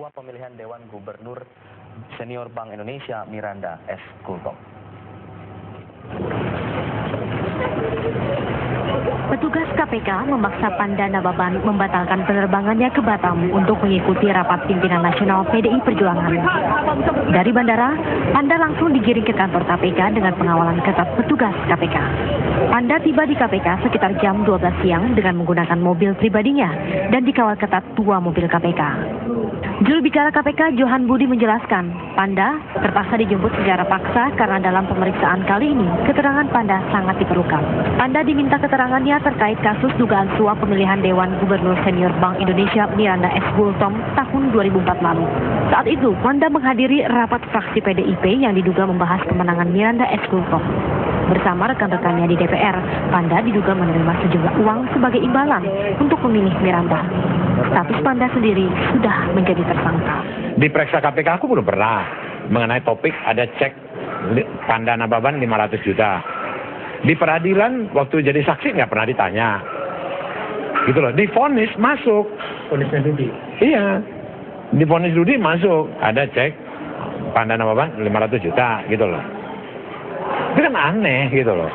suap pemilihan Dewan Gubernur Senior Bank Indonesia Miranda S. Gultom. Petugas KPK memaksa Panda Nababan membatalkan penerbangannya ke Batam untuk mengikuti rapat pimpinan nasional PDI Perjuangan. Dari bandara, Panda langsung digiring ke kantor KPK dengan pengawalan ketat petugas KPK. Panda tiba di KPK sekitar jam 12 siang dengan menggunakan mobil pribadinya dan dikawal ketat 2 mobil KPK. Juru bicara KPK Johan Budi menjelaskan, Panda terpaksa dijemput secara paksa karena dalam pemeriksaan kali ini keterangan Panda sangat diperlukan. Panda diminta keterangannya terkait kasus dugaan suap pemilihan Dewan Gubernur Senior Bank Indonesia Miranda S. Gultom tahun 2004 lalu. Saat itu, Panda menghadiri rapat fraksi PDIP yang diduga membahas kemenangan Miranda S. Gultom. Bersama rekan-rekannya di DPR, Panda diduga menerima sejumlah uang sebagai imbalan untuk memilih Miranda. Status Panda sendiri sudah menjadi tersangka. Diperiksa KPK aku belum pernah mengenai topik ada cek Panda Nababan 500 juta. Di peradilan waktu jadi saksi nggak pernah ditanya. Gitu loh, divonis masuk. Vonisnya Dudi? Iya, divonis Dudi masuk. Ada cek Panda Nababan 500 juta gitu loh. Itu kan aneh gitu loh.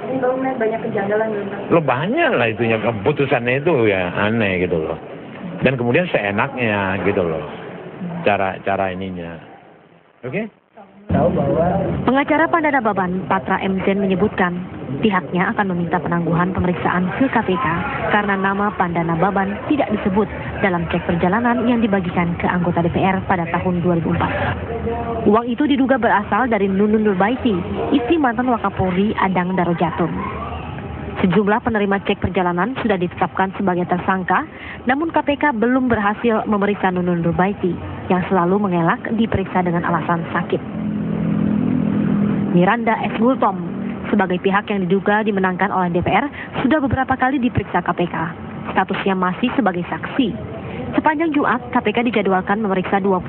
Ini Bang melihat banyak kejanggalan gitu. Lo banyak lah itunya, keputusannya itu ya aneh gitu loh. Dan kemudian seenaknya gitu loh. Cara ininya. Oke? Pengacara Panda Nababan, Patra M. Zen menyebutkan pihaknya akan meminta penangguhan pemeriksaan ke KPK karena nama Panda Nababan tidak disebut dalam cek perjalanan yang dibagikan ke anggota DPR pada tahun 2004. Uang itu diduga berasal dari Nunun Nurbaiti, istri mantan Wakapolri Adang Darojatun. Sejumlah penerima cek perjalanan sudah ditetapkan sebagai tersangka, namun KPK belum berhasil memeriksa Nunun Nurbaiti yang selalu mengelak diperiksa dengan alasan sakit. Miranda S. Gultom sebagai pihak yang diduga dimenangkan oleh DPR sudah beberapa kali diperiksa KPK. Statusnya masih sebagai saksi. Sepanjang Jumat, KPK dijadwalkan memeriksa 25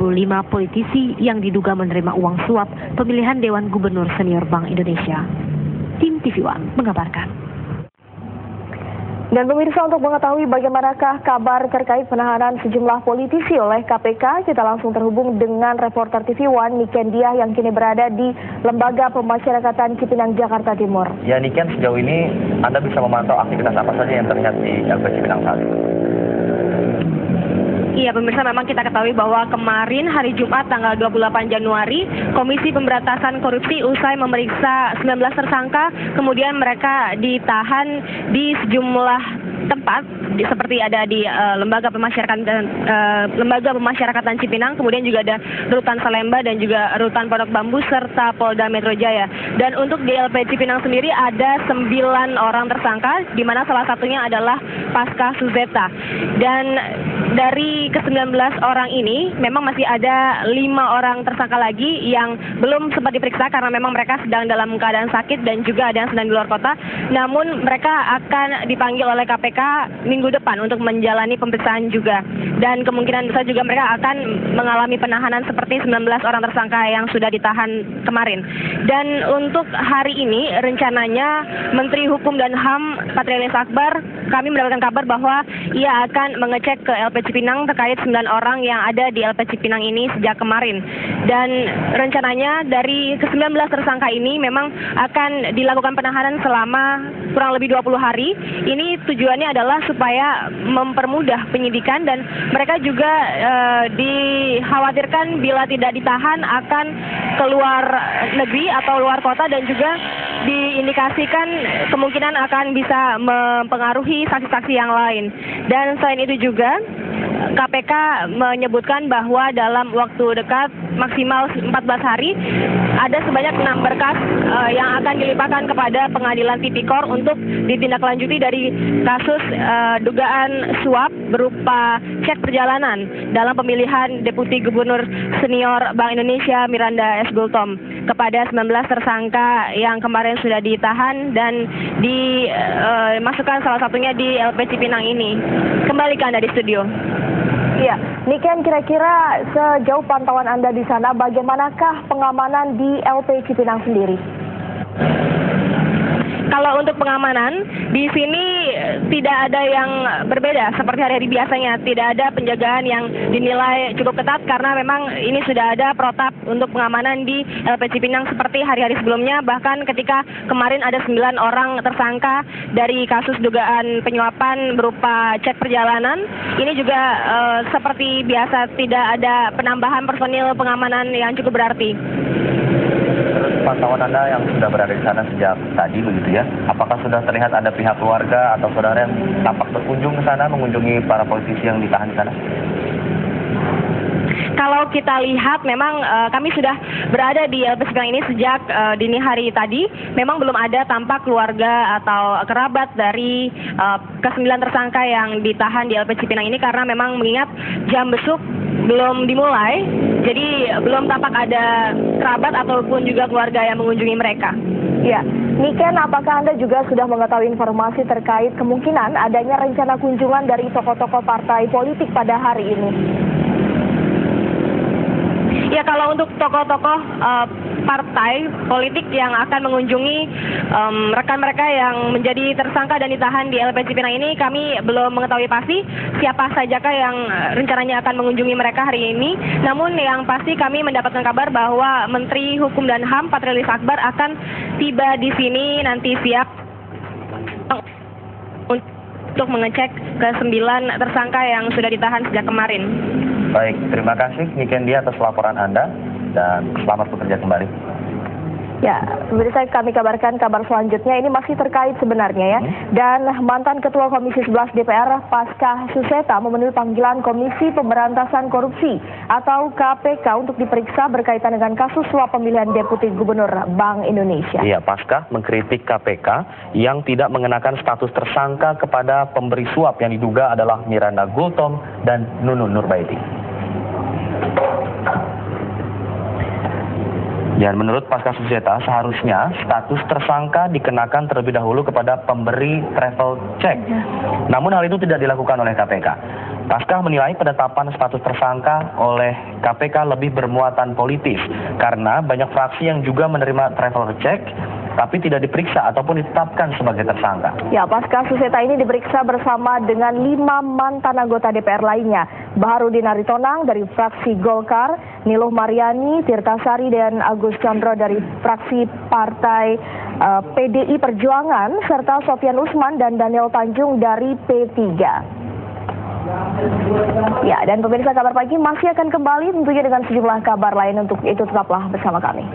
politisi yang diduga menerima uang suap pemilihan Dewan Gubernur Senior Bank Indonesia. Tim TV One mengabarkan. Dan pemirsa, untuk mengetahui bagaimanakah kabar terkait penahanan sejumlah politisi oleh KPK, kita langsung terhubung dengan reporter TV One Niken Diah yang kini berada di Lembaga Pemasyarakatan Cipinang, Jakarta Timur. Ya Niken, sejauh ini Anda bisa memantau aktivitas apa saja yang terlihat di LP Cipinang saat ini? Iya pemirsa, memang kita ketahui bahwa kemarin hari Jumat tanggal 28 Januari Komisi Pemberantasan Korupsi usai memeriksa 19 tersangka, kemudian mereka ditahan di sejumlah tempat seperti ada di Lembaga Pemasyarakatan Cipinang, kemudian juga ada Rutan Salemba dan juga Rutan Pondok Bambu serta Polda Metro Jaya. Dan untuk di LP Cipinang sendiri ada 9 orang tersangka, di mana salah satunya adalah Pasca Suzeta. Dan dari ke-19 orang ini memang masih ada 5 orang tersangka lagi yang belum sempat diperiksa karena memang mereka sedang dalam keadaan sakit dan juga ada yang sedang di luar kota. Namun mereka akan dipanggil oleh KPK minggu depan untuk menjalani pemeriksaan juga. Dan kemungkinan besar juga mereka akan mengalami penahanan seperti 19 orang tersangka yang sudah ditahan kemarin. Dan untuk hari ini rencananya Menteri Hukum dan HAM Patrialis Akbar, kami mendapatkan kabar bahwa ia akan mengecek ke LP Cipinang terkait 9 orang yang ada di LP Cipinang ini sejak kemarin. Dan rencananya dari ke-19 tersangka ini memang akan dilakukan penahanan selama kurang lebih 20 hari. Ini tujuannya adalah supaya mempermudah penyidikan dan mereka juga dikhawatirkan bila tidak ditahan akan keluar negeri atau luar kota dan juga diindikasikan kemungkinan akan bisa mempengaruhi saksi-saksi yang lain. Dan selain itu juga KPK menyebutkan bahwa dalam waktu dekat maksimal 14 hari ada sebanyak 6 berkas yang akan dilimpahkan kepada pengadilan tipikor untuk ditindaklanjuti dari kasus dugaan suap berupa cek perjalanan dalam pemilihan Deputi Gubernur Senior Bank Indonesia Miranda S. Gultom kepada 19 tersangka yang kemarin sudah ditahan dan dimasukkan salah satunya di LP Cipinang ini. Kembali ke Anda di studio. Iya, Niken, kira-kira sejauh pantauan Anda di sana, bagaimanakah pengamanan di LP Cipinang sendiri? Kalau untuk pengamanan, di sini tidak ada yang berbeda seperti hari-hari biasanya. Tidak ada penjagaan yang dinilai cukup ketat karena memang ini sudah ada protap untuk pengamanan di LP Cipinang seperti hari-hari sebelumnya. Bahkan ketika kemarin ada 9 orang tersangka dari kasus dugaan penyuapan berupa cek perjalanan. Ini juga seperti biasa tidak ada penambahan personil pengamanan yang cukup berarti. Pantauan Anda yang sudah berada di sana sejak tadi begitu ya, apakah sudah terlihat ada pihak keluarga atau saudara yang tampak berkunjung ke sana mengunjungi para politisi yang ditahan di sana? Kalau kita lihat memang kami sudah berada di LP Cipinang ini sejak dini hari tadi. Memang belum ada tampak keluarga atau kerabat dari ke-9 tersangka yang ditahan di LP Cipinang ini karena memang mengingat jam besuk belum dimulai. Jadi belum tampak ada kerabat ataupun juga keluarga yang mengunjungi mereka. Ya, Niken, apakah Anda juga sudah mengetahui informasi terkait kemungkinan adanya rencana kunjungan dari tokoh-tokoh partai politik pada hari ini? Ya, kalau untuk tokoh-tokoh partai politik yang akan mengunjungi rekan mereka yang menjadi tersangka dan ditahan di LP Cipinang ini, kami belum mengetahui pasti siapa sajakah yang rencananya akan mengunjungi mereka hari ini. Namun yang pasti kami mendapatkan kabar bahwa Menteri Hukum dan HAM Patrialis Akbar akan tiba di sini nanti siap untuk mengecek ke-9 tersangka yang sudah ditahan sejak kemarin. Baik, terima kasih Niken Dia atas laporan Anda dan selamat bekerja kembali. Ya, pemirsa, kami kabarkan kabar selanjutnya ini masih terkait sebenarnya ya. Dan mantan Ketua Komisi 11 DPR Paskah Suseta memenuhi panggilan Komisi Pemberantasan Korupsi atau KPK untuk diperiksa berkaitan dengan kasus suap pemilihan Deputi Gubernur Bank Indonesia. Iya, Paskah mengkritik KPK yang tidak mengenakan status tersangka kepada pemberi suap yang diduga adalah Miranda Gultom dan Nunun Nurbaiti. Dan menurut Paskah Suseta, seharusnya status tersangka dikenakan terlebih dahulu kepada pemberi travel check. Namun hal itu tidak dilakukan oleh KPK. Paskah menilai penetapan status tersangka oleh KPK lebih bermuatan politis karena banyak fraksi yang juga menerima travel check tapi tidak diperiksa ataupun ditetapkan sebagai tersangka. Ya, Paskah Suseta ini diperiksa bersama dengan 5 mantan anggota DPR lainnya. Baharudin Aritonang dari fraksi Golkar, Niluh Mariani, Tirta Sari, dan Agus Chandra dari fraksi Partai PDI Perjuangan, serta Sofian Usman dan Daniel Tanjung dari P3. Ya, dan pemirsa, Kabar Pagi masih akan kembali tentunya dengan sejumlah kabar lain. Untuk itu tetaplah bersama kami.